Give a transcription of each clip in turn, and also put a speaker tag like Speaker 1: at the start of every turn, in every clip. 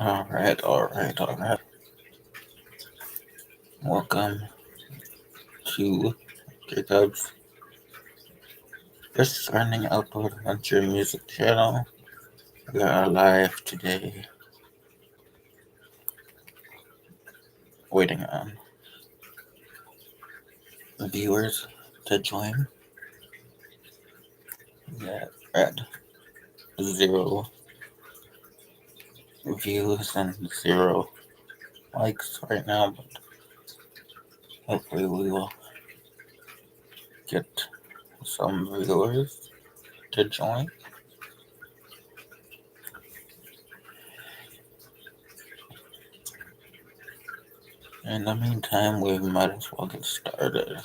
Speaker 1: All right. Welcome to Jacob's Just Running Outdoor Adventure Music Channel. We are live today, waiting on the viewers to join. Yeah, at 0 views and 0 likes right now, but hopefully we will get some viewers to join. In the meantime, we might as well get started.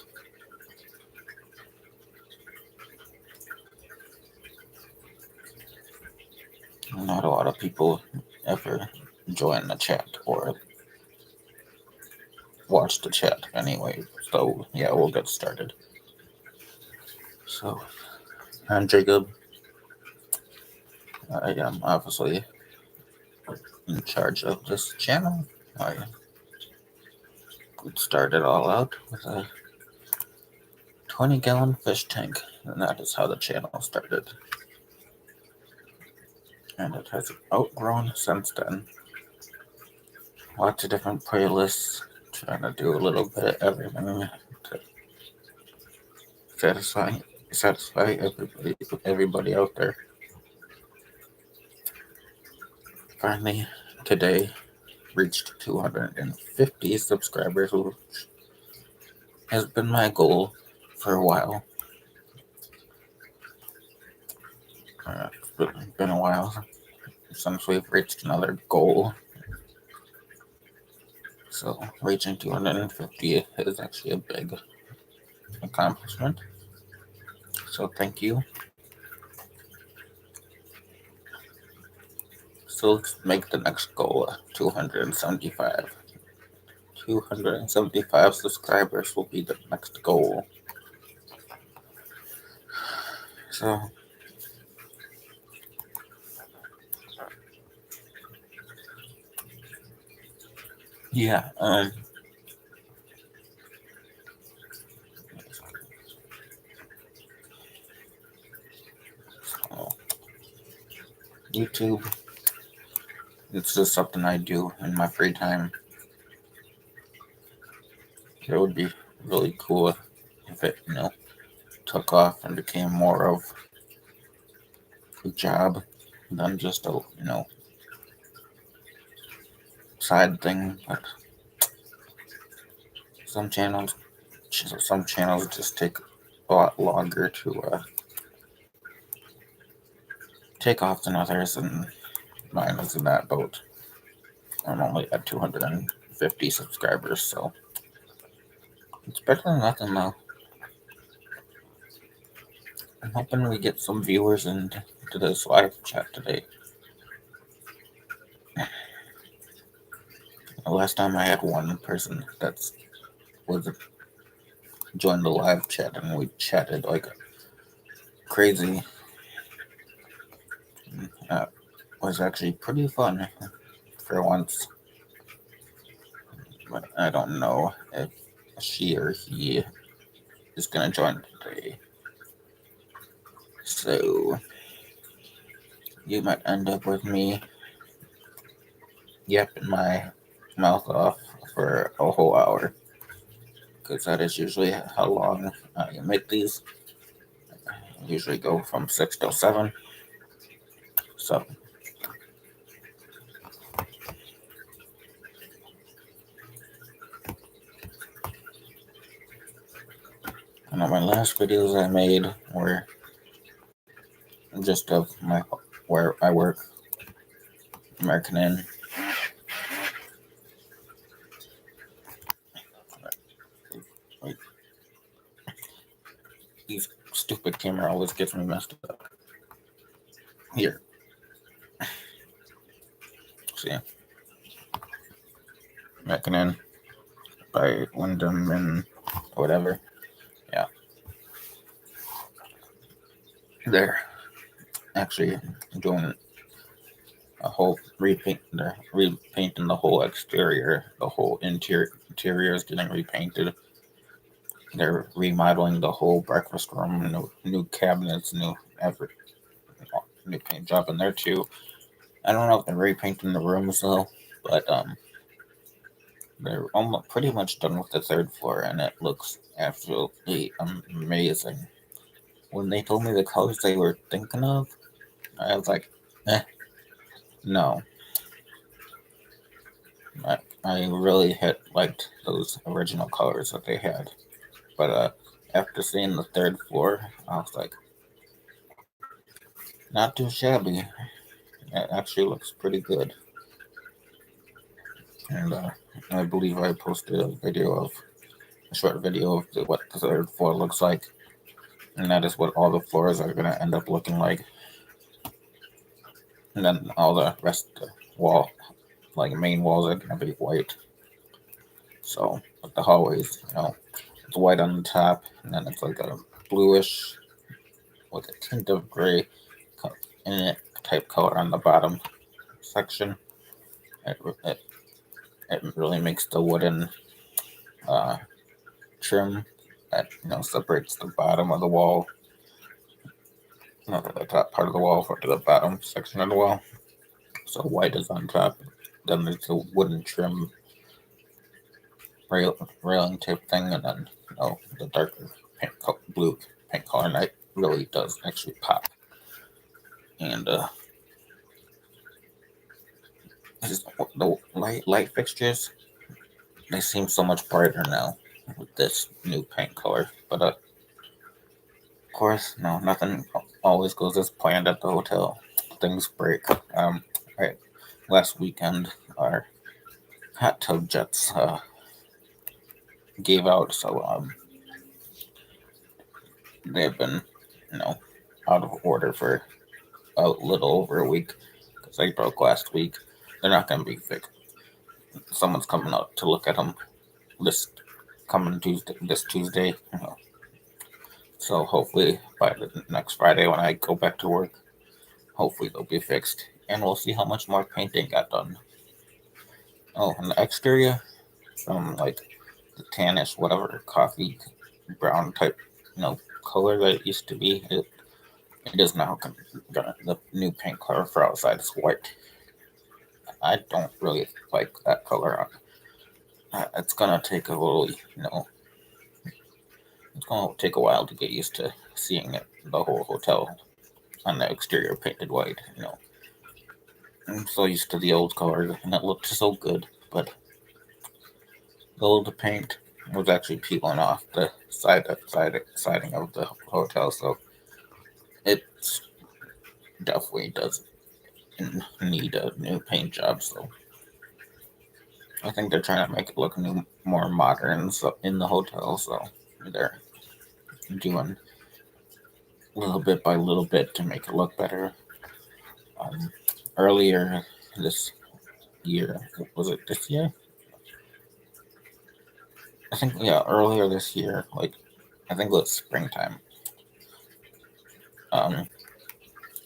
Speaker 1: Not a lot of people ever join the chat or watch the chat anyway, so yeah, we'll get started. So, I'm Jacob. I am obviously in charge of this channel. I started all out with a 20-gallon fish tank, and that is how the channel started. And it has outgrown since then. Lots of different playlists, trying to do a little bit of everything to satisfy everybody out there. Finally, today, reached 250 subscribers, which has been my goal for a while. It's been a while since we've reached another goal. So reaching 250 is actually a big accomplishment. So thank you. So let's make the next goal 275. 275 subscribers will be the next goal. So yeah, so YouTube, it's just something I do in my free time. It would be really cool if it, took off and became more of a job than just a, side thing. But some channels just take a lot longer to take off than others, and mine is in that boat. I'm only at 250 subscribers, so it's better than nothing though. I'm hoping we get some viewers into this live chat today. Last time I had one person that joined the live chat, and we chatted like crazy. That was actually pretty fun for once. But I don't know if she or he is gonna join today. So you might end up with me yapping my mouth off for a whole hour, because that is usually how long you make these. I usually go from 6 till 7. So one of my last videos I made were just of where I work, American Inn. Wait, these stupid camera always gets me messed up. Here, see, American Inn by Wyndham and whatever. Yeah, they're actually doing a whole repaint. They're repainting the whole exterior. The whole interior is getting repainted. They're remodeling the whole breakfast room. New cabinets, new paint job in there too. I don't know if they're repainting the rooms though, but they're almost pretty much done with the third floor, and it looks absolutely amazing. When they told me the colors they were thinking of, I was like, eh, no. I really liked those original colors that they had, but after seeing the third floor, I was like, not too shabby. It actually looks pretty good, and I believe I posted a short video of what the third floor looks like, and that is what all the floors are gonna end up looking like, and then all the rest of the wall, like main walls, are gonna be white. So, like the hallways, it's white on the top, and then it's like a bluish with a tint of gray in it type color on the bottom section. It, it, it really makes the wooden uh, trim that separates the bottom of the wall, the top part of the wall to the bottom section of the wall. So white is on top. Then there's the wooden trim railing type thing, and then the darker blue paint color night really does actually pop. And the light fixtures, they seem so much brighter now with this new paint color. But of course, no, nothing always goes as planned at the hotel. Things break. Right. Last weekend, our hot tub jets gave out, so they've been, out of order for a little over a week because they broke last week. They're not going to be fixed. Someone's coming out to look at them this Tuesday. So hopefully by the next Friday when I go back to work, hopefully they'll be fixed, and we'll see how much more painting got done. Oh, and the exterior, from like the tannish, whatever, coffee brown type, color that it used to be, it is now gonna the new paint color for outside is white. I don't really like that color. It's gonna take a little, it's gonna take a while to get used to seeing the whole hotel on the exterior painted white. I'm so used to the old colors, and it looked so good, but the old paint was actually peeling off the siding of the hotel, so it definitely does need a new paint job. So I think they're trying to make it look more modern, in the hotel. So they're doing little bit by little bit to make it look better. Earlier this year, was it this year? I think, yeah, earlier this year, like I think it was springtime.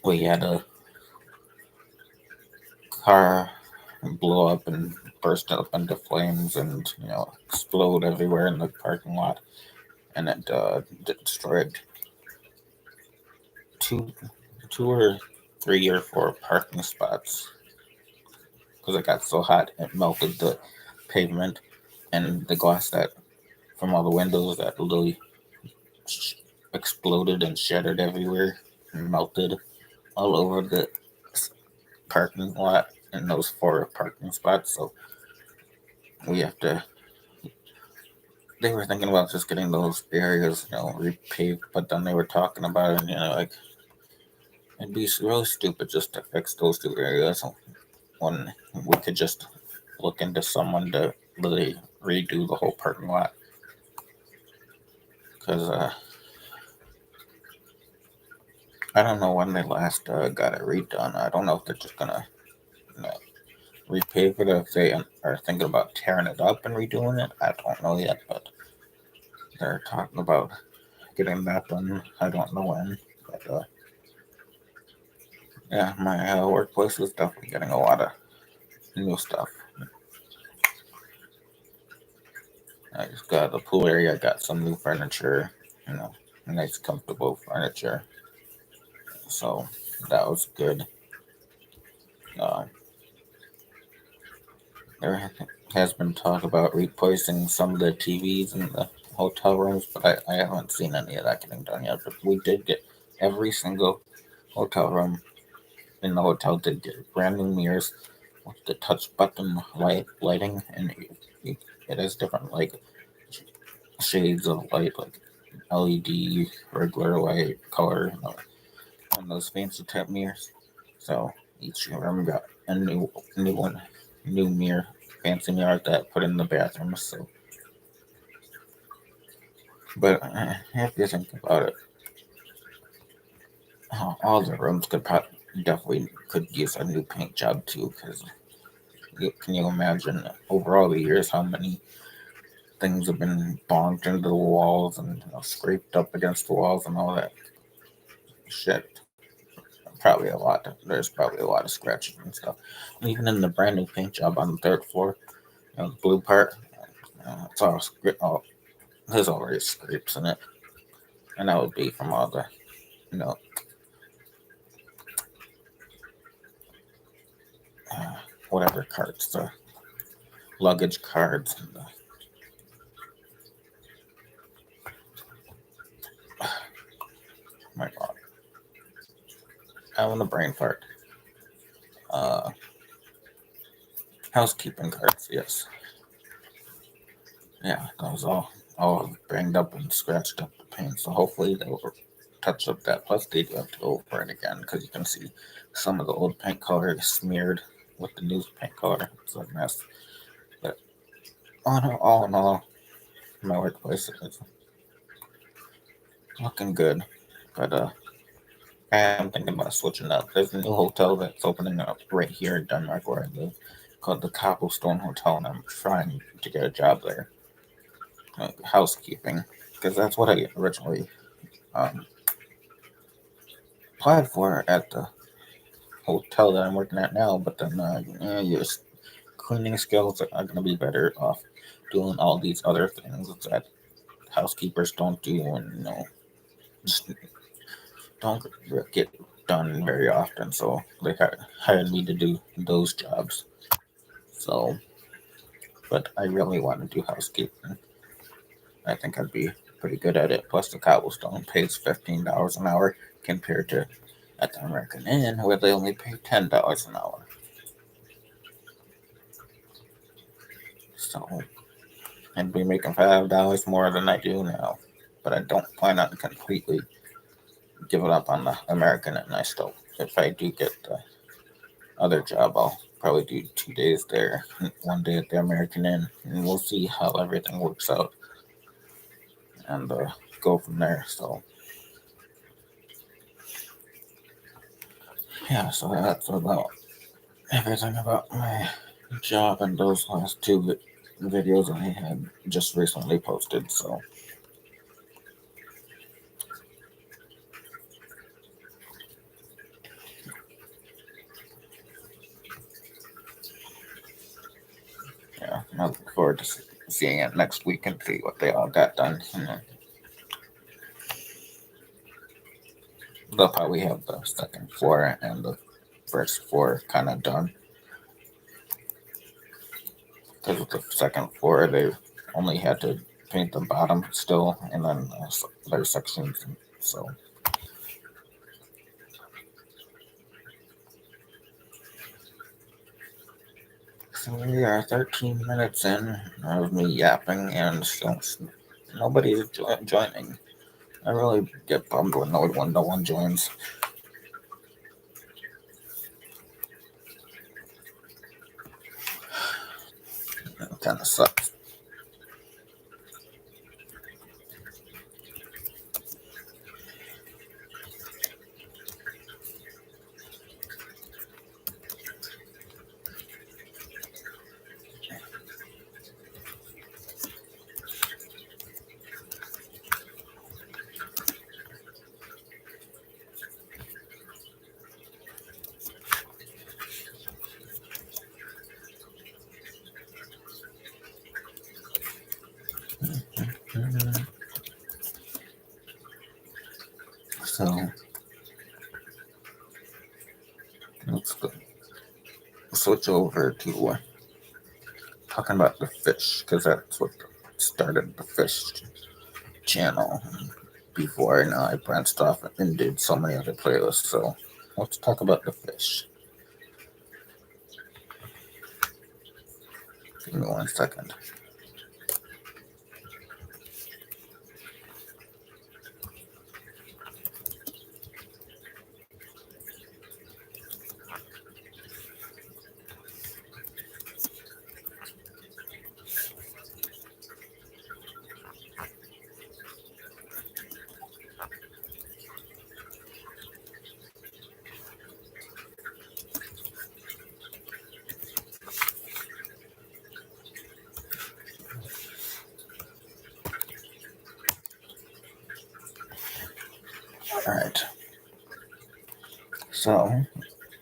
Speaker 1: We had a car blow up and burst up into flames, and explode everywhere in the parking lot, and it destroyed two, 2 or 3 or 4 parking spots because it got so hot it melted the pavement and the glass that from all the windows that literally exploded and shattered everywhere and melted all over the parking lot in those 4 parking spots. So we have to. They were thinking about just getting those areas, repaved, but then they were talking about it, like it'd be really stupid just to fix those 2 areas when we could just look into someone to really redo the whole parking lot. Because I don't know when they last got it redone. I don't know if they're just gonna repave it, or if they are thinking about tearing it up and redoing it. I don't know yet, but they're talking about getting that done. I don't know when, but Yeah, my workplace is definitely getting a lot of new stuff. I just got the pool area. I got some new furniture. You know, nice, comfortable furniture. So that was good. Uh, there has been talk about replacing some of the TVs in the hotel rooms, but I haven't seen any of that getting done yet. But we did get every single hotel room in the hotel did get brand new mirrors with the touch button lighting, and it has different like shades of light, like LED, regular light, color, and those fancy type mirrors. So each room got a new one, new mirror, fancy mirror that put in the bathroom. So, but if you think about it, all the rooms definitely could use a new paint job too. Because can you imagine over all the years how many things have been bonked into the walls and scraped up against the walls and all that shit? Probably a lot. There's probably a lot of scratches and stuff. And even in the brand new paint job on the third floor, the blue part, it's all there's already scrapes in it, and that would be from all the you know uh, whatever cards, the luggage cards, and my god, having a brain fart. Uh, Housekeeping cards, yes, yeah, those all banged up and scratched up the paint. So hopefully they'll touch up that. Plus they do have to go over it again because you can see some of the old paint color is smeared with the new paint color. It's a mess. But all in all, my workplace is looking good. But I am thinking about switching up. There's a new hotel that's opening up right here in Denmark where I live called the Cobblestone Hotel, and I'm trying to get a job there, housekeeping, because that's what I originally um, applied for at the hotel that I'm working at now. But then your cleaning skills are going to be better off doing all these other things that housekeepers don't do, and just don't get done very often. So they hired me to do those jobs. So, but I really want to do housekeeping. I think I'd be pretty good at it. Plus, the Cobblestone pays $15 an hour compared to at the American Inn where they only pay $10 an hour. So I'd be making $5 more than I do now. But I don't plan on completely giving up on the American Inn. I still, if I do get the other job, I'll probably do 2 days there, 1 day at the American Inn, and we'll see how everything works out and go from there. So yeah, so that's about everything about my job and those last two videos I had just recently posted. So yeah, I look forward to seeing it next week and see what they all got done. They'll probably have the second floor and the first floor kind of done because with the second floor they only had to paint the bottom still, and then their sections. So we are 13 minutes in of me yapping, and still nobody's joining. I really get bummed when no one joins. It kind of sucks. Let's go switch over to talking about the fish, because that's what started the fish channel before, and I branched off and did so many other playlists. So let's talk about the fish. Give me 1 second. All right. So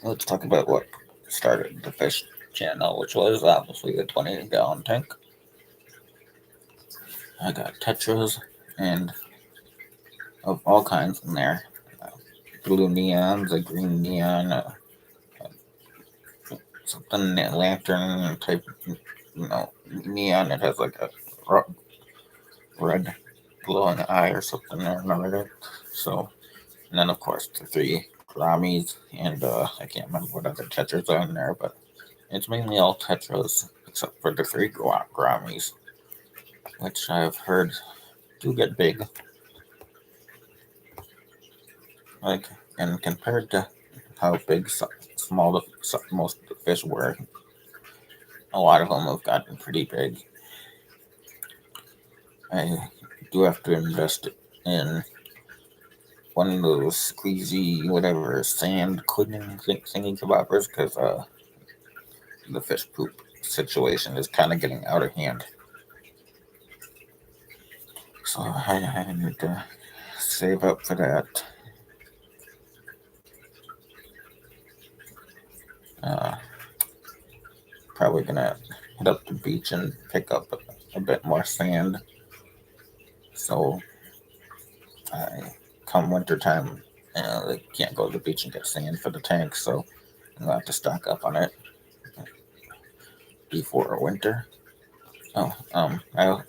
Speaker 1: let's talk about what started the fish channel, which was obviously a 20-gallon tank. I got tetras and of all kinds in there. Blue neons, a green neon, something lantern type, neon. It has like a red glowing eye or something or another. So, and then of course the 3 Grammys, and I can't remember what other tetras are in there, but it's mainly all tetras except for the 3 Grammys, which I've heard do get big. Like, and compared to how big small most of the fish were, a lot of them have gotten pretty big. I do have to invest in one of those squeezy, whatever, sand cleaning thingy bobbers, because the fish poop situation is kind of getting out of hand. So I need to save up for that. Probably gonna hit up the beach and pick up a bit more sand. So come winter time, they can't go to the beach and get sand for the tank, so I'm gonna have to stock up on it before winter. Oh, I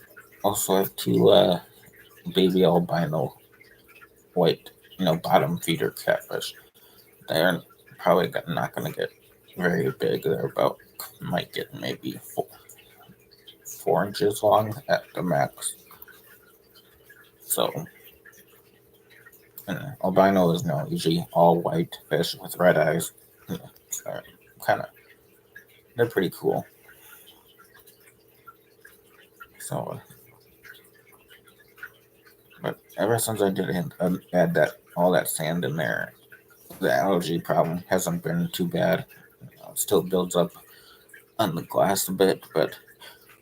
Speaker 1: also have 2 baby albino white, bottom feeder catfish. They're probably not gonna get very big. They're might get maybe 4 inches long at the max. So, albino is usually all white fish with red eyes. They're pretty cool. So, but ever since I did add all that sand in there, the algae problem hasn't been too bad. It still builds up on the glass a bit, but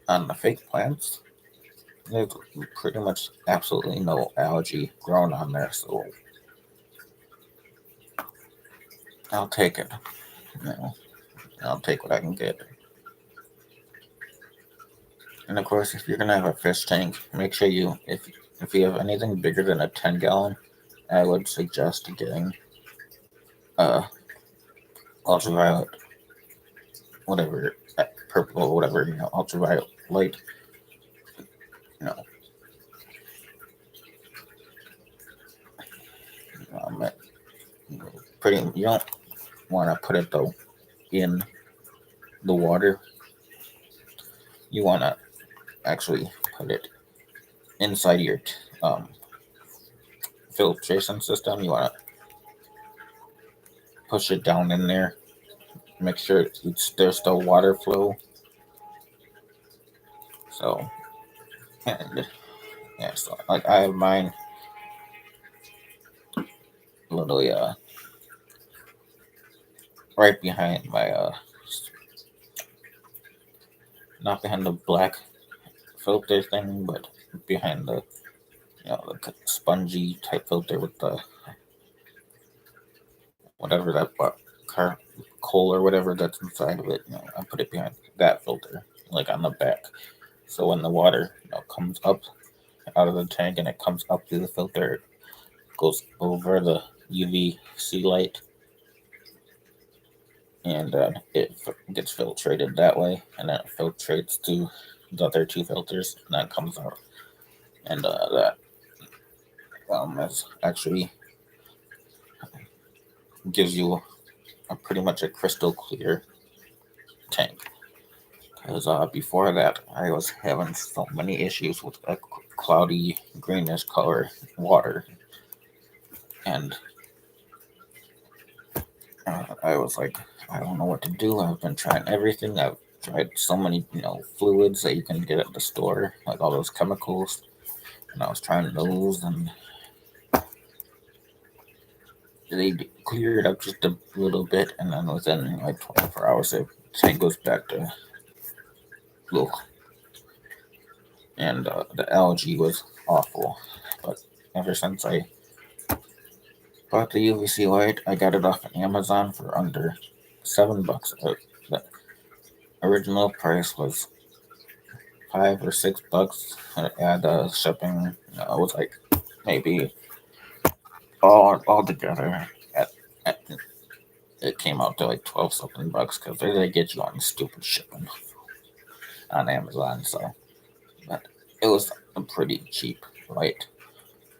Speaker 1: on the fake plants, there's pretty much absolutely no algae grown on there. So I'll take it. I'll take what I can get. And of course, if you're gonna have a fish tank, make sure if you have anything bigger than a 10-gallon, I would suggest getting ultraviolet, whatever, purple, whatever, ultraviolet light. You don't want to put it though in the water. You want to actually put it inside your filtration system. You want to push it down in there. Make sure there's still water flow. So, and yeah, so like I have mine literally right behind my not behind the black filter thing, but behind the the spongy type filter with the whatever that coal or whatever that's inside of it. I put it behind that filter, like on the back. So when the water comes up out of the tank and it comes up through the filter, it goes over the UVC light. and gets filtrated that way, and then it filtrates to the other two filters, and then comes out, and that is actually gives you pretty much a crystal clear tank. Because before that, I was having so many issues with a cloudy greenish color water, and I was like, I don't know what to do. I've been trying everything. I've tried so many, fluids that you can get at the store, like all those chemicals, and I was trying those, and they cleared up just a little bit, and then within like 24 hours, the tank goes back to low, and the algae was awful. But ever since I bought the UVC light, I got it off of Amazon for under $7. The original price was $5 or $6. And shipping was like maybe all together at it came out to like 12 something bucks because they get you on stupid shipping on Amazon. So, but it was a pretty cheap light,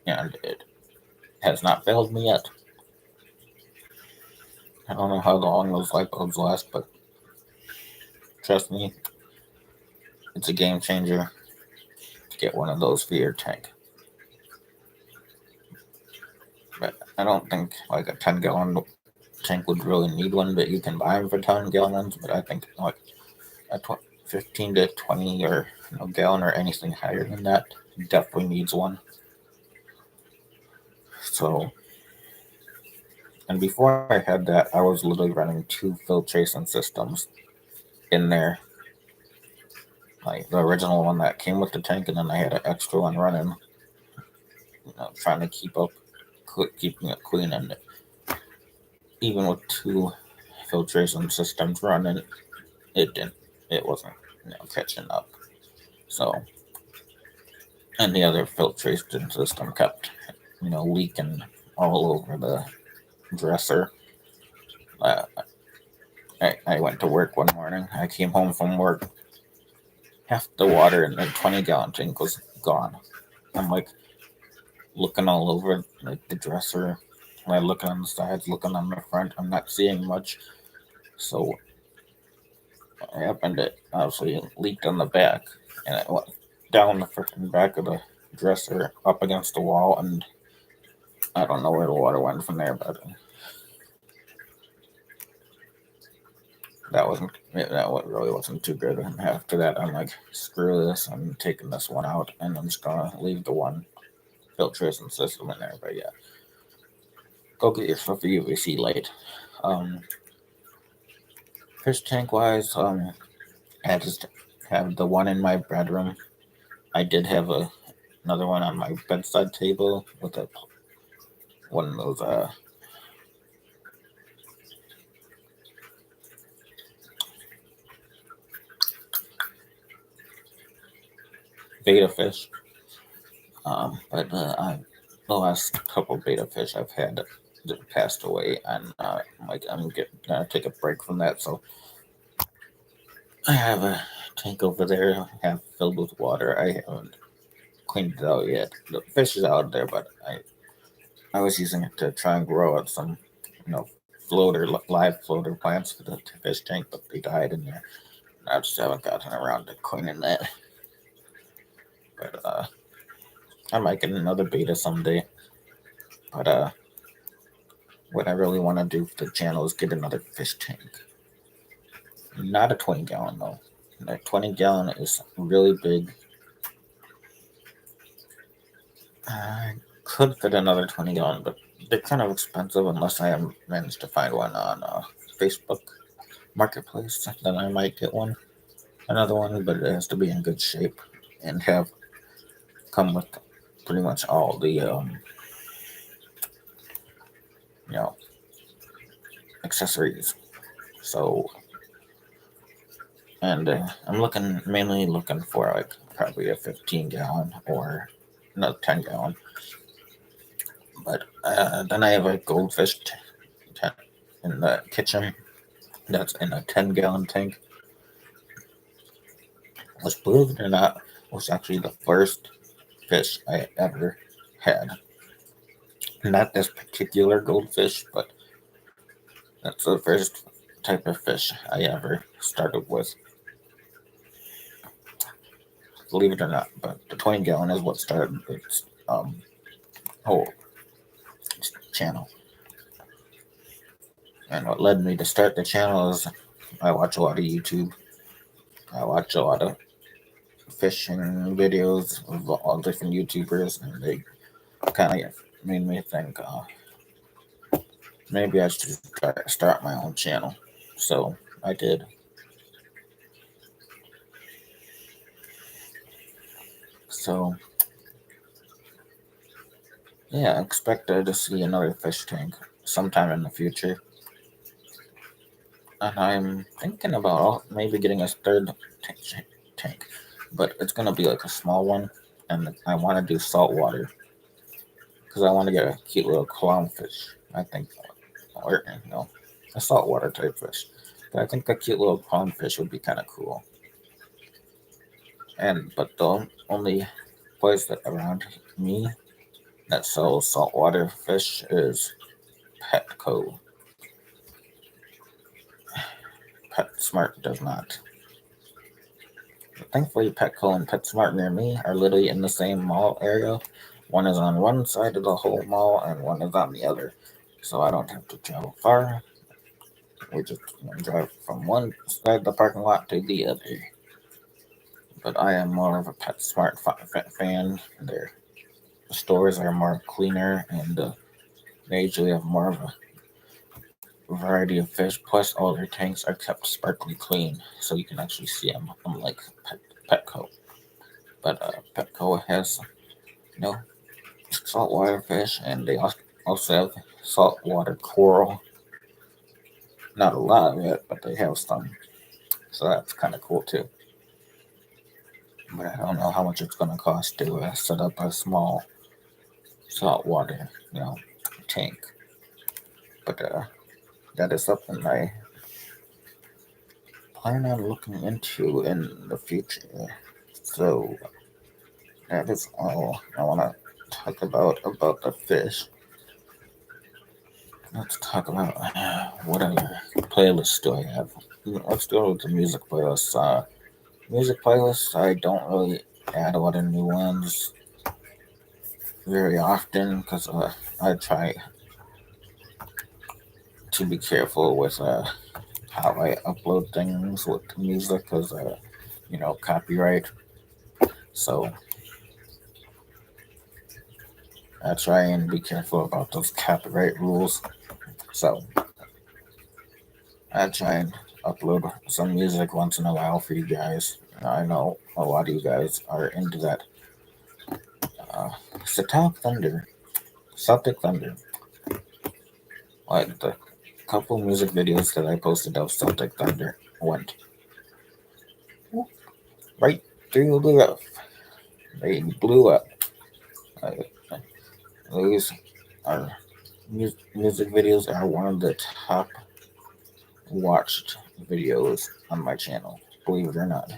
Speaker 1: and it has not failed me yet. I don't know how long those light bulbs last, but trust me, it's a game changer to get one of those for your tank. But I don't think like a 10-gallon tank would really need one, but you can buy them for 10 gallons. But I think like a 15 to 20 or gallon or anything higher than that definitely needs one. So, and before I had that, I was literally running 2 filtration systems in there, like the original one that came with the tank, and then I had an extra one running, trying to keeping it clean. And even with 2 filtration systems running, it wasn't catching up. So, and the other filtration system kept leaking all over the dresser. I went to work one morning. I came home from work. Half the water in the 20-gallon tank was gone. I'm like looking all over like the dresser. I'm looking on the sides, looking on the front. I'm not seeing much. So I happened to obviously leaked on the back, and it went down the freaking back of the dresser up against the wall, and I don't know where the water went from there, but that really wasn't too good. And after that, I'm like, screw this. I'm taking this one out, and I'm just gonna leave the one filtration system in there. But yeah, go get yourself a UVC light. Fish tank wise, I just have the one in my bedroom. I did have another one on my bedside table with one of those beta fish. But the last couple beta fish I've had passed away, and I'm gonna take a break from that. So I have a tank over there, half filled with water. I haven't cleaned it out yet. The fish is out there, but I was using it to try and grow out some, live floater plants for the fish tank, but they died in there. I just haven't gotten around to cleaning that. But I might get another beta someday. But what I really want to do for the channel is get another fish tank. Not a 20-gallon though. The 20-gallon is really big. I could fit another 20-gallon, but they're kind of expensive unless I managed to find one on Facebook Marketplace. Then I might get another one, but it has to be in good shape and come with pretty much all the accessories. So, and I'm mainly looking for like probably a 15-gallon or another 10-gallon. But then I have a goldfish in the kitchen, that's in a 10-gallon tank, which, believe it or not, was actually the first fish I ever had. Not this particular goldfish, but that's the first type of fish I ever started with. Believe it or not, but the 20-gallon is what started its whole channel. And what led me to start the channel is I watch a lot of YouTube. I watch a lot of fishing videos of all different YouTubers, and they kind of made me think maybe I should start my own channel. So I did. So yeah, expect to see another fish tank sometime in the future. And I'm thinking about maybe getting a third tank, but it's gonna be like a small one, and I want to do saltwater because I want to get a cute little clownfish. I think, or a saltwater type fish. But I think a cute little clownfish would be kind of cool. But the only place that around me that sells saltwater fish is Petco. PetSmart does not. Thankfully, Petco and PetSmart near me are literally in the same mall area. One is on one side of the whole mall, and one is on the other. So I don't have to travel far. We just drive from one side of the parking lot to the other. But I am more of a PetSmart fan. Their stores are more cleaner, and they usually have more of a variety of fish. Plus, all their tanks are kept sparkly clean, so you can actually see them, unlike Petco. But Petco has, you know, saltwater fish, and they also have saltwater coral. Not a lot of it, but they have some. So that's kind of cool too. But I don't know how much it's going to cost to set up a small saltwater, tank. But that is something I plan on looking into in the future. So that is all I want to talk about the fish. Let's talk about what other playlists do I have. Let's go with the music playlist. Music playlists, I don't really add a lot of new ones very often because I try to be careful with how I upload things with music because copyright. So I try and be careful about those copyright rules. So I try and upload some music once in a while for you guys. I know a lot of you guys are into that. Celtic Thunder. Like the couple music videos that I posted of Celtic Thunder went right through the roof. They blew up. Those are music videos are one of the top watched videos on my channel, believe it or not.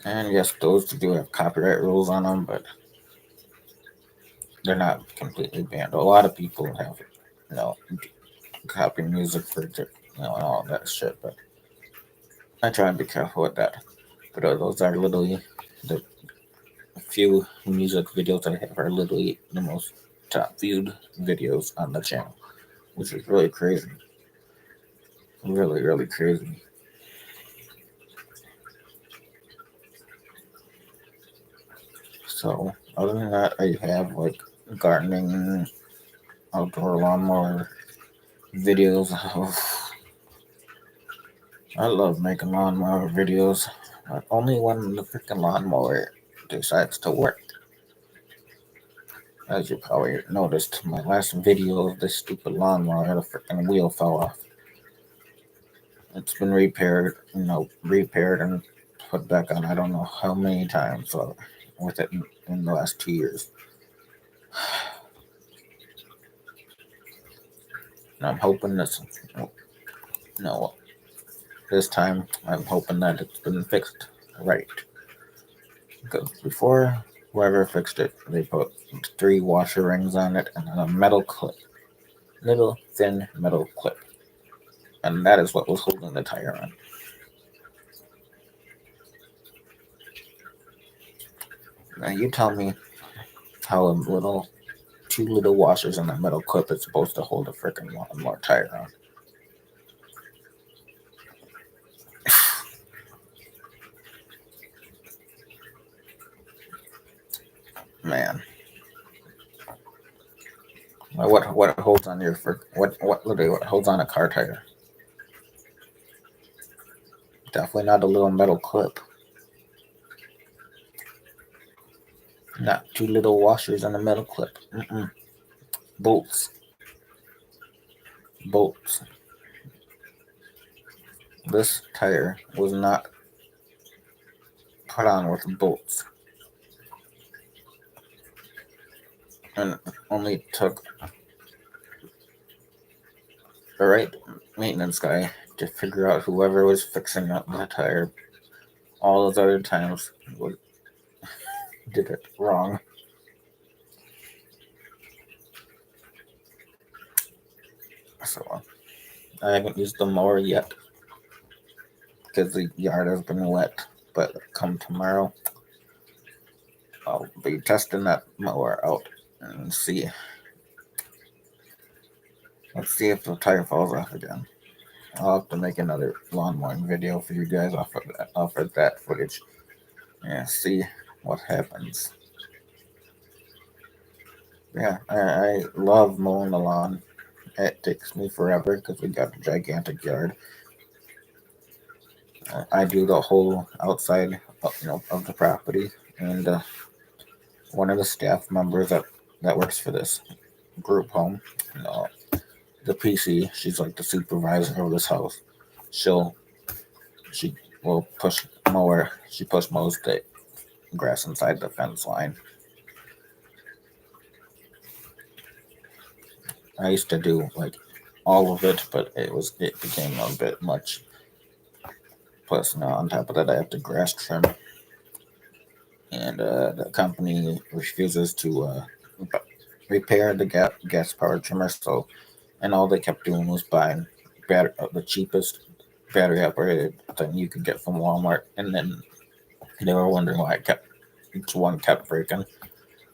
Speaker 1: And yes, those do have copyright rules on them, but they're not completely banned. A lot of people have, copy music for, and all that shit, but I try and be careful with that. But those are literally the few music videos I have are literally the most top viewed videos on the channel, which is really crazy. Really, really crazy. So, other than that, I have like gardening, outdoor lawnmower videos of. I love making lawnmower videos, but only when the freaking lawnmower decides to work. As you probably noticed, my last video of this stupid lawnmower, the freaking wheel fell off. It's been repaired, and put back on. I don't know how many times with it in the last 2 years. And I'm hoping this time I'm hoping that it's been fixed right. Because before whoever fixed it, they put 3 washer rings on it and then a metal clip, little thin metal clip, and that is what was holding the tire on. Now you tell me how 2 little washers and a metal clip is supposed to hold a freaking lawnmower tire on. Man, what holds on your what holds on a car tire? Definitely not a little metal clip. Not 2 little washers and a metal clip. Bolts. Bolts. This tire was not put on with bolts, and only took the right maintenance guy to figure out whoever was fixing up the tire all those other times did it wrong. So I haven't used the mower yet because the yard has been wet. But come tomorrow, I'll be testing that mower out and see. Let's see if the tire falls off again. I'll have to make another lawn mowing video for you guys off of that footage. Yeah, see what happens. Yeah, I love mowing the lawn. It takes me forever because we got a gigantic yard. I do the whole outside, of the property, and one of the staff members that works for this group home, the PC, she's like the supervisor of this house. She will push mower. She mows the grass inside the fence line. I used to do like all of it, but it became a bit much. Plus, on top of that, I have to grass trim, and the company refuses to repair the gas powered trimmer. So, and all they kept doing was buying the cheapest battery operated thing you could get from Walmart, and then they were wondering why each one kept breaking,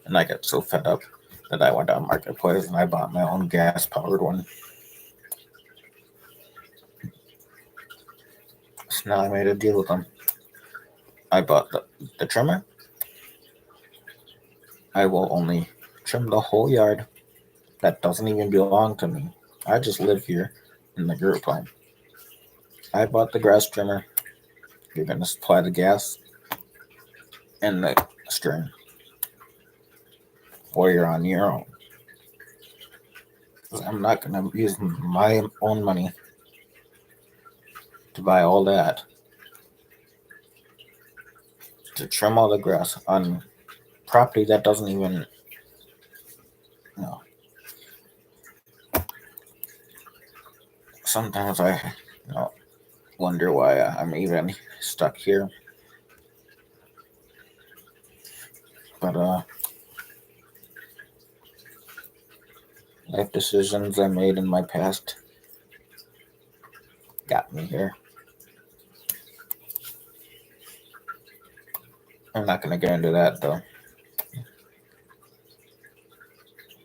Speaker 1: and I got so fed up that I went on Marketplace and I bought my own gas powered one. So now I made a deal with them. I bought the trimmer. I will only trim the whole yard. That doesn't even belong to me. I just live here in the group home. I bought the grass trimmer. You're going to supply the gas and the string, or you're on your own. I'm not going to use my own money to buy all that to trim all the grass on property that doesn't even, Sometimes I, wonder why I'm even stuck here. But life decisions I made in my past got me here. I'm not going to get into that though.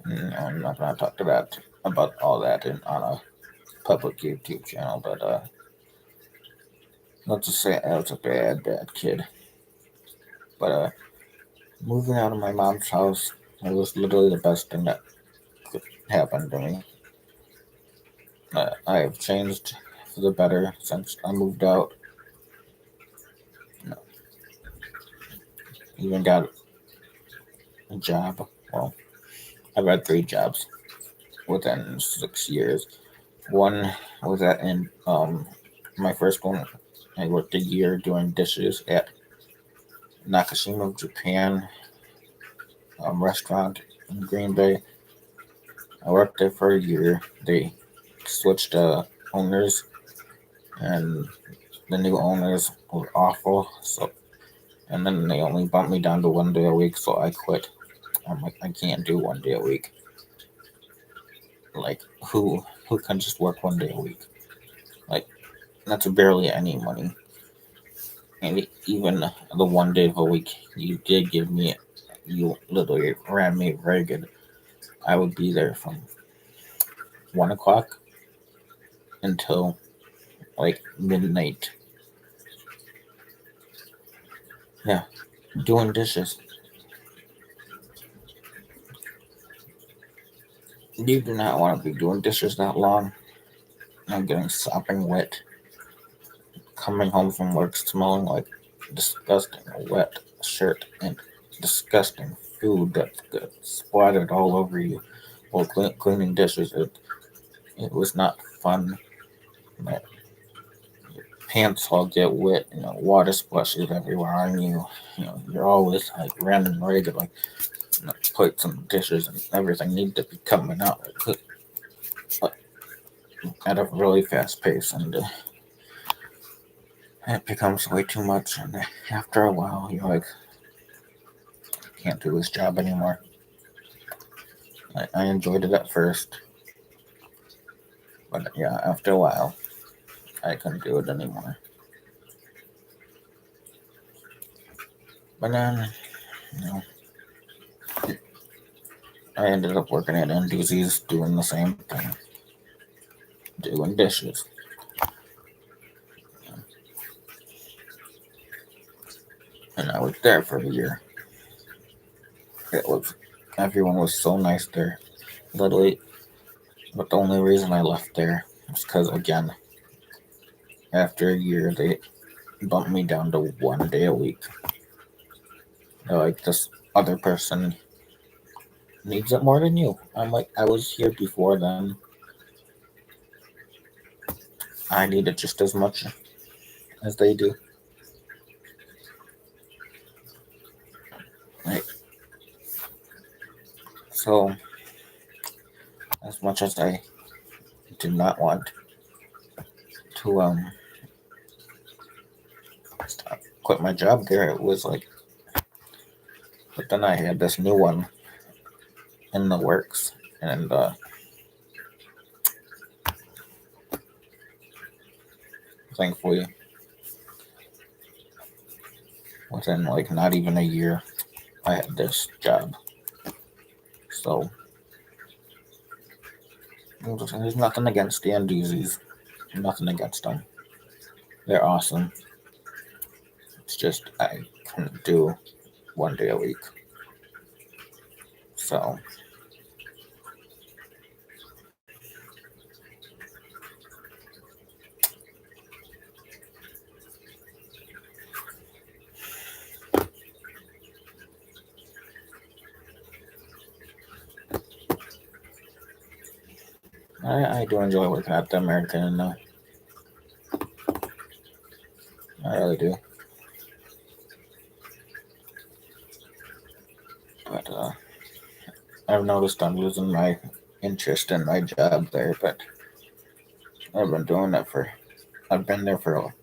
Speaker 1: I'm not going to talk about all that on a public YouTube channel, but let's just say I was a bad kid. But moving out of my mom's house, it was literally the best thing that could happen to me. I have changed for the better since I moved out. Even got a job. Well, I've had 3 jobs within 6 years. One was in my first one. I worked a year doing dishes at Nakashima, Japan restaurant in Green Bay. I worked there for a year. They switched owners, and the new owners were awful. So, and then they only bumped me down to 1 day a week, so I quit. I'm like, I can't do 1 day a week. Like, who can just work 1 day a week? Like, that's barely any money. And even the 1 day of a week you did give me, you literally ran me ragged. I would be there from 1 o'clock until like midnight. Yeah, doing dishes. You do not want to be doing dishes that long. I'm getting sopping wet. Coming home from work smelling like disgusting wet shirt and disgusting food that got splattered all over you while cleaning dishes. It was not fun. My pants all get wet, water splashes everywhere on you. You're always like running ragged, like plates and dishes and everything need to be coming out like, at a really fast pace, and it becomes way too much. And after a while, you're like, I can't do this job anymore. I enjoyed it at first, but yeah, after a while, I couldn't do it anymore. But then, you know, I ended up working at Nduzi's doing the same thing, doing dishes. And I was there for a year. It was Everyone was so nice there. Literally, but the only reason I left there was because again, after a year they bumped me down to 1 day a week. They're like, this other person needs it more than you. I'm like, I was here before them. I need it just as much as they do. Right. So, as much as I do not want to stop, quit my job there, it was like, but then I had this new one in the works, and thankfully, within like not even a year, I had this job. So there's nothing against the Nduzi's, nothing against them. They're awesome. It's just I couldn't do 1 day a week. So I do enjoy working at the American. I really do. But I've noticed I'm losing my interest in my job there. But I've been doing it for. I've been there for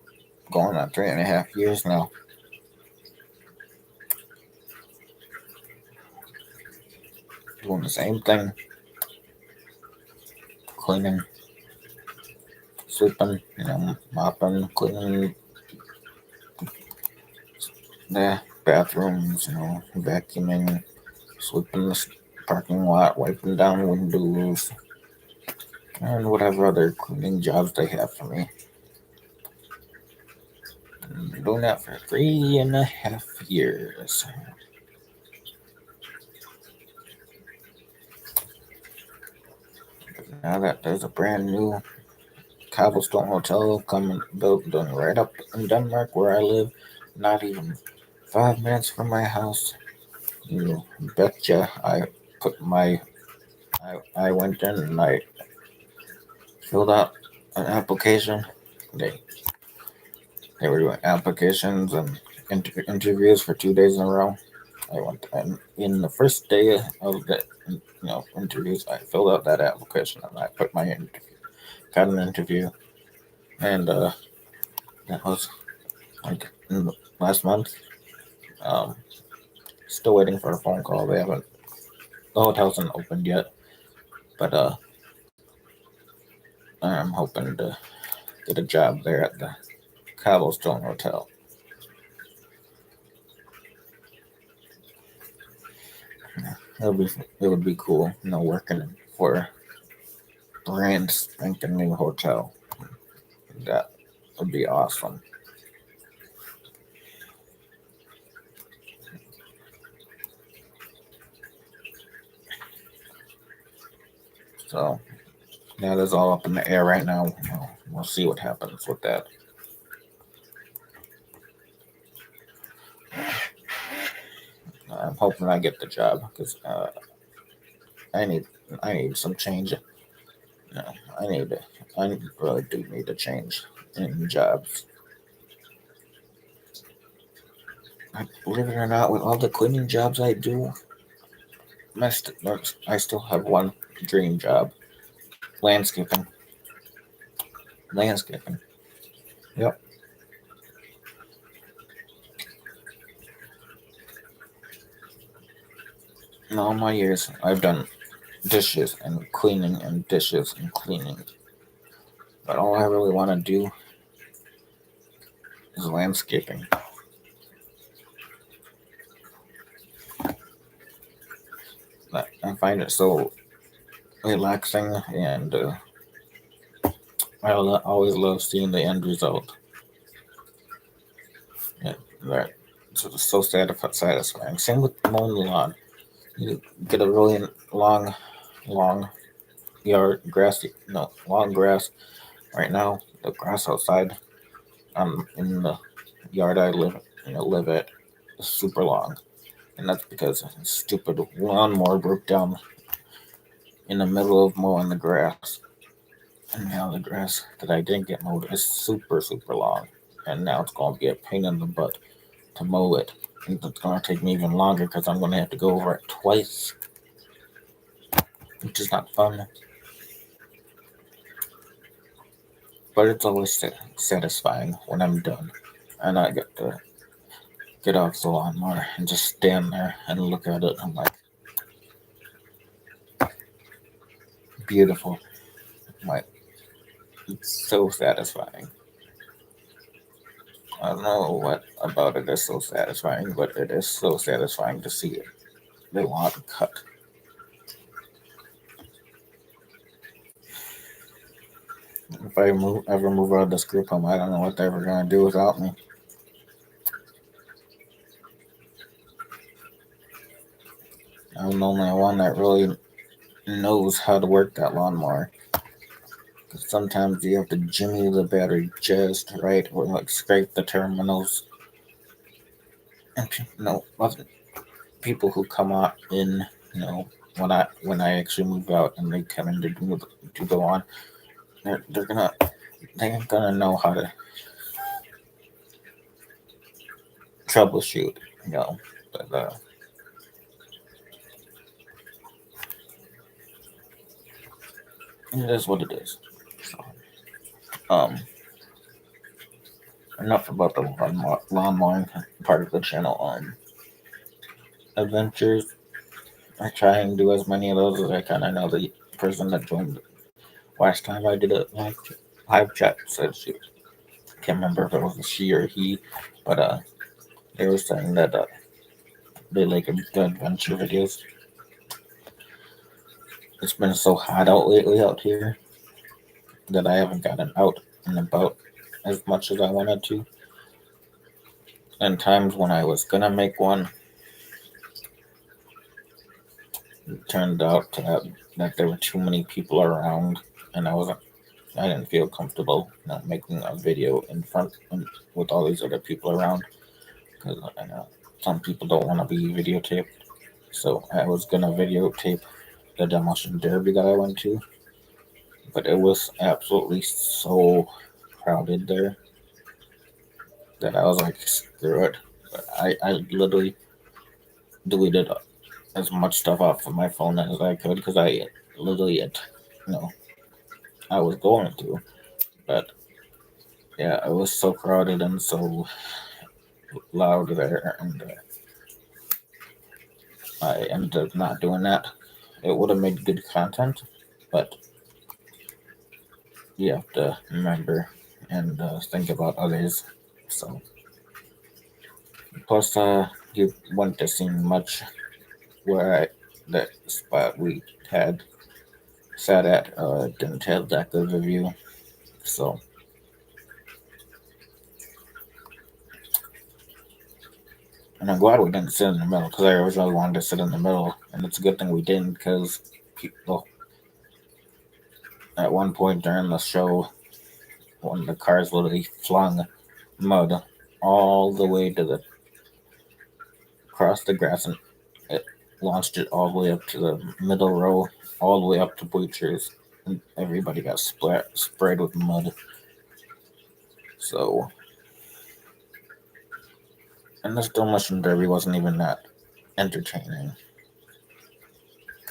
Speaker 1: going on 3.5 years now. Doing the same thing, cleaning, sweeping, mopping, cleaning the bathrooms, vacuuming, sweeping the parking lot, wiping down windows, and whatever other cleaning jobs they have for me. I'm doing that for 3.5 years. But now that there's a brand new cobblestone hotel coming built done right up in Denmark where I live, not even 5 minutes from my house. You betcha I put my I went in and I filled out an application. They they were doing applications and interviews for 2 days in a row. I went and in the first day of the interviews, I filled out that application and I put my interview. got an interview, and that was like last month. Um, Still waiting for a phone call. They haven't. The hotel hasn't opened yet, but I'm hoping to get a job there at the Cobblestone Hotel. It would be cool, working for a brand spanking new hotel. That would be awesome. So that is all up in the air right now. We'll see what happens with that. I'm hoping I get the job because I need some change. I really do need a change in jobs. Believe it or not, with all the cleaning jobs I do, I still have one dream job: landscaping. Landscaping. Yep. In all my years, I've done dishes and cleaning and dishes and cleaning. But all I really want to do is landscaping. I find it so relaxing, and I always love seeing the end result. Yeah, it's so satisfying. Same with mowing the lawn. You get a really long yard grass. No, long grass. Right now, the grass outside, in the yard I live at, is super long, and that's because a stupid lawnmower broke down in the middle of mowing the grass. And now the grass that I didn't get mowed is super long, and now it's gonna be a pain in the butt to mow it. And it's gonna take me even longer because I'm gonna have to go over it twice, which is not fun. But it's always satisfying when I'm done, and I get to get off the lawnmower and just stand there and look at it. I'm like, beautiful. Like, it's so satisfying. I don't know what about it is so satisfying, but it is so satisfying to see it. The lawn cut. If I ever move out of this group home, I don't know what they're ever gonna do without me. I'm the only one that really knows how to work that lawnmower. Because sometimes you have to jimmy the battery just right, or like scrape the terminals. And other people who come out in, when I actually move out and they come in to go on, they're gonna know how to troubleshoot, but it is what it is. So, enough about the lawn part of the channel. Adventures. I try and do as many of those as I can. I know the person that joined last time I did a live chat said she can't remember if it was a she or he, but they were saying that they like the adventure videos. It's been so hot out lately out here that I haven't gotten out and about as much as I wanted to. And times when I was gonna make one, it turned out that there were too many people around, and I didn't feel comfortable making a video in front with all these other people around, because I know some people don't want to be videotaped. So I was gonna videotape the demolition derby that I went to, but it was absolutely so crowded there that I was like, screw it. But I literally deleted as much stuff off of my phone as I could, because I literally you know I was going to, but yeah, it was so crowded and so loud there, and I ended up not doing that. It would have made good content, but you have to remember and think about others. So, plus, you wouldn't have seen much where that spot we had sat at didn't have that good of a view. So, and I'm glad we didn't sit in the middle because I originally wanted to sit in the middle, and it's a good thing we didn't because people at one point during the show, one of the cars literally flung mud all the way to the across the grass, and it launched it all the way up to the middle row, all the way up to bleachers, and everybody got sprayed with mud. So, and this demolition derby wasn't even that entertaining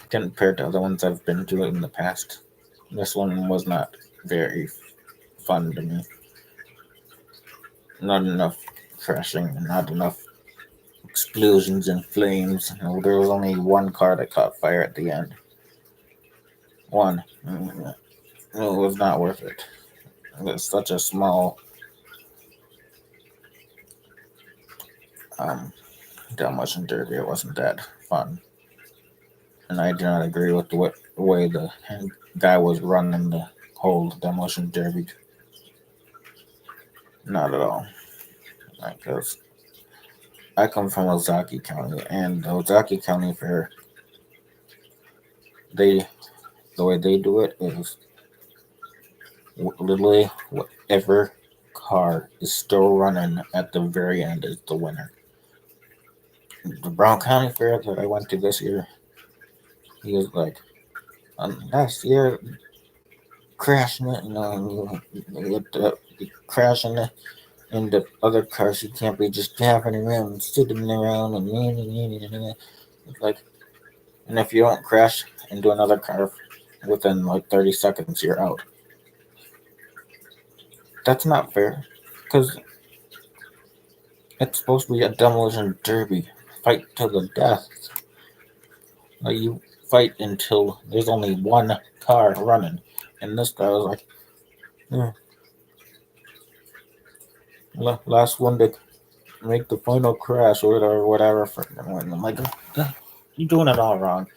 Speaker 1: compared to other ones I've been to in the past. This one was not very fun to me. Not enough crashing, not enough explosions and flames. There was only one car that caught fire at the end. One. It was not worth it. It's such a small um, demolition derby. It wasn't that fun. And I do not agree with the way the guy was running the whole demolition derby. Not at all. Because I come from Ozaki County, and the Ozaki County Fair, the way they do it is literally whatever car is still running at the very end is the winner. The Brown County Fair that I went to this year, he was like, last year crashing it, you crashing it in the other cars. You can't be just driving around and sitting around and it's like, and if you don't crash into another car within like 30 seconds, you're out. That's not fair, because it's supposed to be a demolition derby, fight to the death. Like, you fight until there's only one car running, and this guy was like, last one to make the final crash or whatever. I'm like, you're doing it all wrong.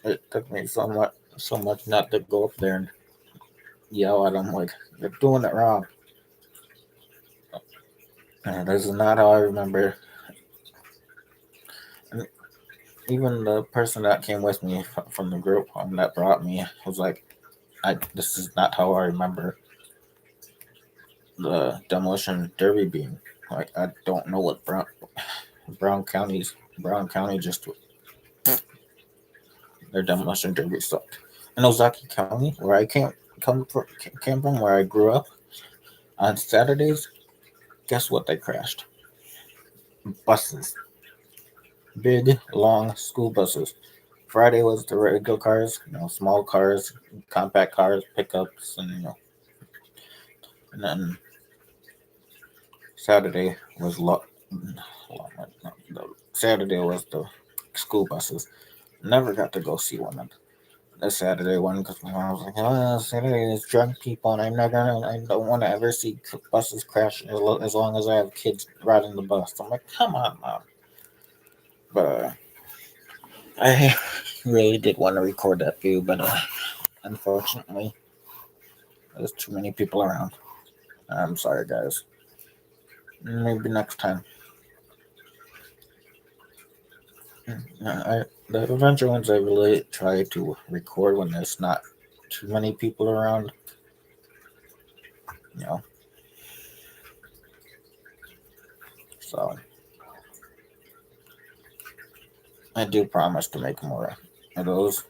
Speaker 1: It took me so much not to go up there and yell at him like, you're doing it wrong. And this is not how I remember. And even the person that came with me from the group that brought me was like, this is not how I remember the demolition derby being. Like, I don't know what Brown County just their demolition derby sucked. In Ozaki County, where I came from, where I grew up, on Saturdays, guess what they crashed? Buses. Big, long school buses. Friday was the regular cars, small cars, compact cars, pickups, and and then Saturday was Saturday was the school buses. Never got to go see one of the Saturday one because I was like, oh, Saturday is drunk people, and I don't want to ever see buses crash as long as I have kids riding the bus. I'm like, come on, mom. But I really did want to record that view, but unfortunately, there's too many people around. I'm sorry, guys. Maybe next time. The adventure ones I really try to record when there's not too many people around. So I do promise to make more of those.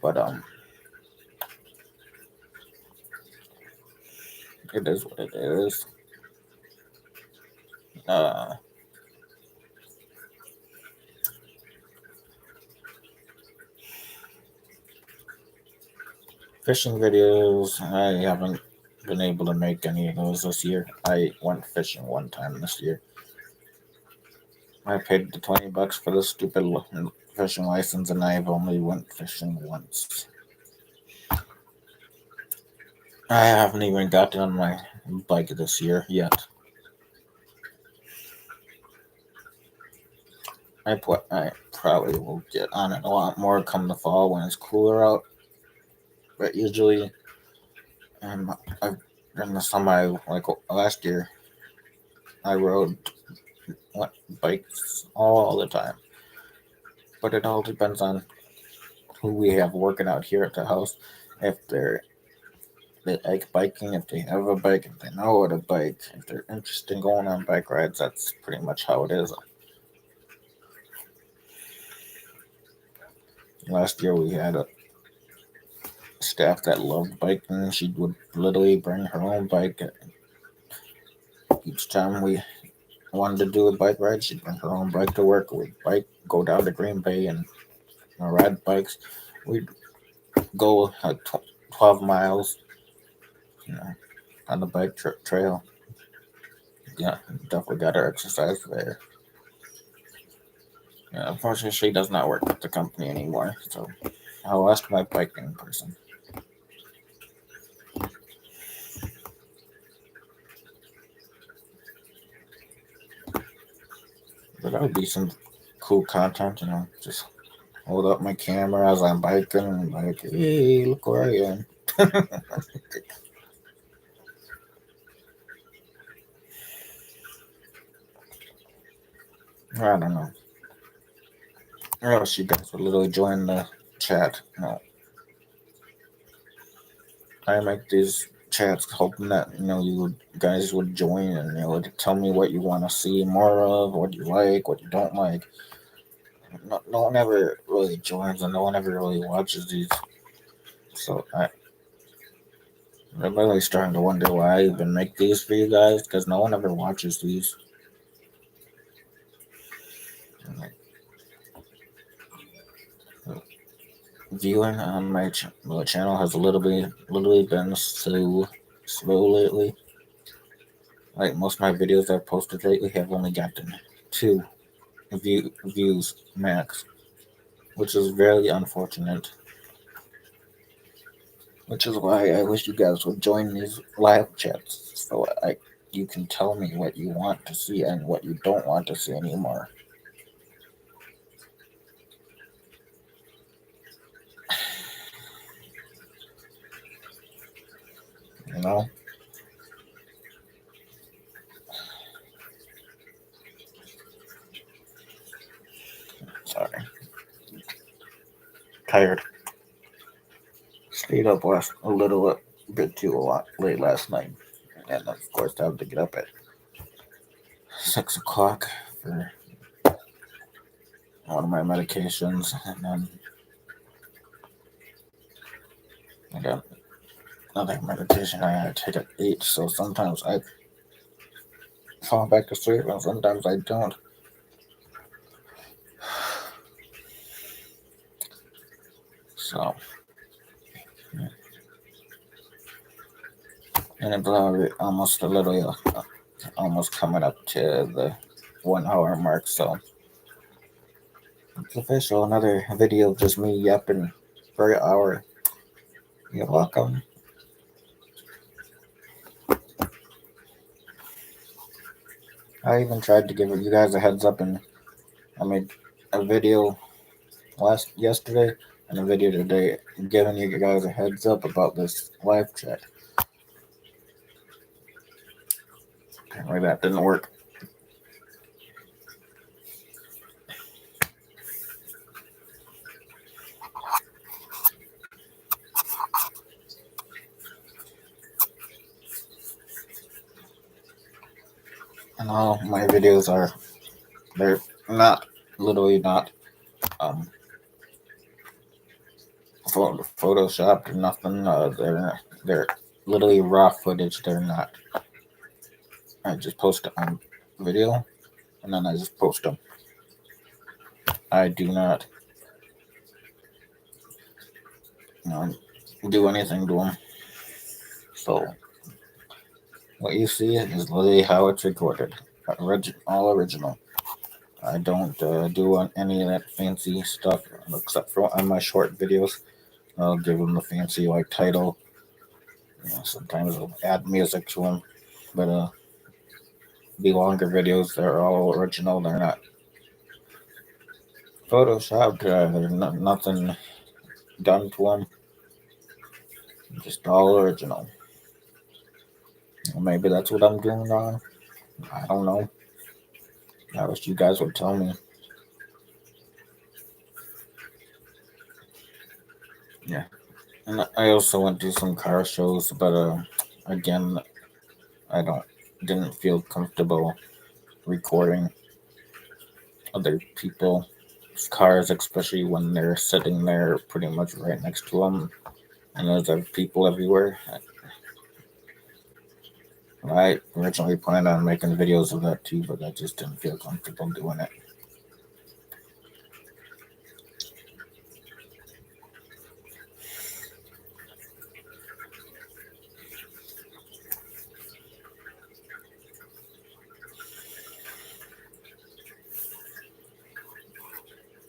Speaker 1: But it is what it is. Uh, Fishing videos, I haven't been able to make any of those this year. I went fishing one time this year. I paid the $20 for the stupid fishing license, and I've only went fishing once. I haven't even gotten on my bike this year yet. I probably will get on it a lot more come the fall when it's cooler out. But usually, in the summer, like last year, I rode bikes all the time. But it all depends on who we have working out here at the house. If they like biking, if they have a bike, if they know how to bike, if they're interested in going on bike rides, that's pretty much how it is. Last year we had a staff that loved biking. She would literally bring her own bike. Each time we wanted to do a bike ride, she'd bring her own bike to work. We'd go down to Green Bay and ride bikes. We'd go 12 miles, on the bike trail. Yeah, definitely got her exercise there. Yeah, unfortunately, she does not work at the company anymore, so I lost my biking person. But that would be some cool content, just hold up my camera as I'm biking and like, hey, look where I am. I don't know. Or else you guys would literally join the chat. I make these chats hoping that you guys would join and would tell me what you want to see more of, what you like, what you don't like. No one ever really joins and no one ever really watches these. So I'm really starting to wonder why I even make these for you guys, because no one ever watches these. Viewing on my channel has literally been so slow lately. Like most of my videos I've posted lately have only gotten 2 views max, which is very unfortunate. Which is why I wish you guys would join these live chats so you can tell me what you want to see and what you don't want to see anymore. You know? Sorry. Tired. Stayed up a little bit too late last night. And of course I have to get up at 6 o'clock for one of my medications, and then I got another medication I had to take at 8, so sometimes I fall back to sleep and sometimes I don't. So, and it's almost almost coming up to the 1 hour mark, so it's official. Another video of just me yapping for an hour. You're welcome. I even tried to give you guys a heads up, and I made a video yesterday and a video today giving you guys a heads up about this live chat. Apparently that didn't work. And all my videos they're literally not photoshopped or nothing. They're literally raw footage. They're not. I just post it on video, and then I just post them. I do not do anything to them. So what you see is literally how it's recorded. All original. I don't do any of that fancy stuff except for on my short videos. I'll give them the fancy like title. Sometimes I'll add music to them, but the longer videos they're all original. They're not photoshopped. There's nothing done to them. Just all original. Maybe that's what I'm doing wrong. I don't know. I wish you guys would tell me. Yeah. And I also went to some car shows, but again, I didn't feel comfortable recording other people's cars, especially when they're sitting there pretty much right next to them, and there's other people everywhere. I originally planned on making videos of that too, but I just didn't feel comfortable doing it.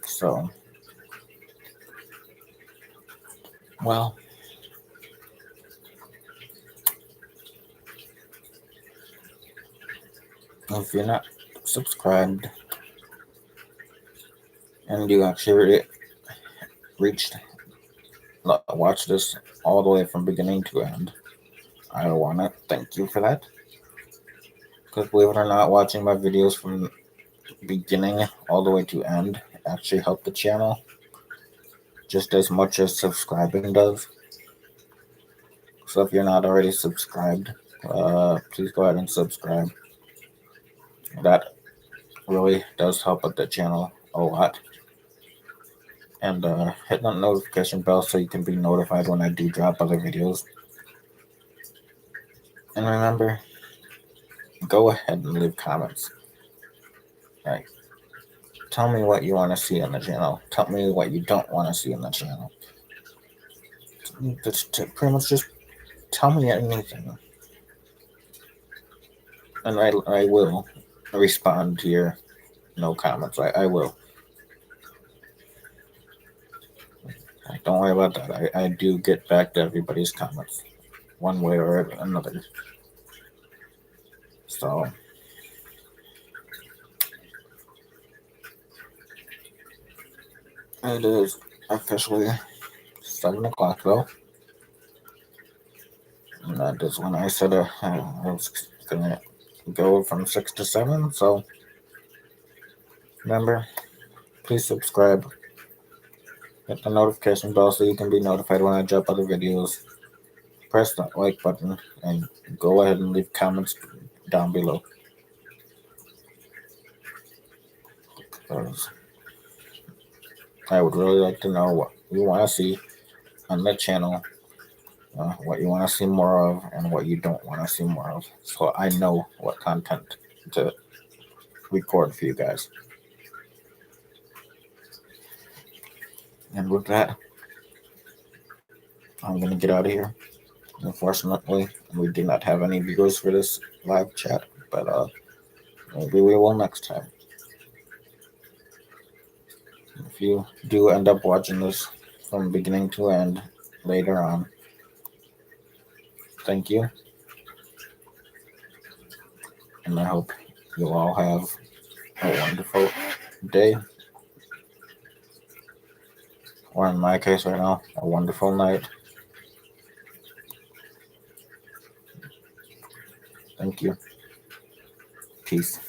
Speaker 1: So, well, if you're not subscribed and you actually watch this all the way from beginning to end, I want to thank you for that. Because believe it or not, watching my videos from beginning all the way to end actually helped the channel just as much as subscribing does. So if you're not already subscribed, please go ahead and subscribe. That really does help with the channel a lot. And hit that notification bell so you can be notified when I do drop other videos. And remember, go ahead and leave comments. Right. Tell me what you want to see on the channel. Tell me what you don't want to see on the channel. Pretty much just tell me anything. And I will respond to your no comments. I will. Don't worry about that. I do get back to everybody's comments one way or another. So it is officially 7 o'clock though. And that is when I said I was gonna go from 6 to 7. So remember, please subscribe. Hit the notification bell so you can be notified when I drop other videos. Press that like button and go ahead and leave comments down below. Because I would really like to know what you want to see on the channel, what you want to see more of, and what you don't want to see more of. So I know what content to record for you guys. And with that, I'm going to get out of here. Unfortunately, we do not have any viewers for this live chat, but maybe we will next time. If you do end up watching this from beginning to end later on, thank you. And I hope you all have a wonderful day. Or in my case right now, a wonderful night. Thank you. Peace.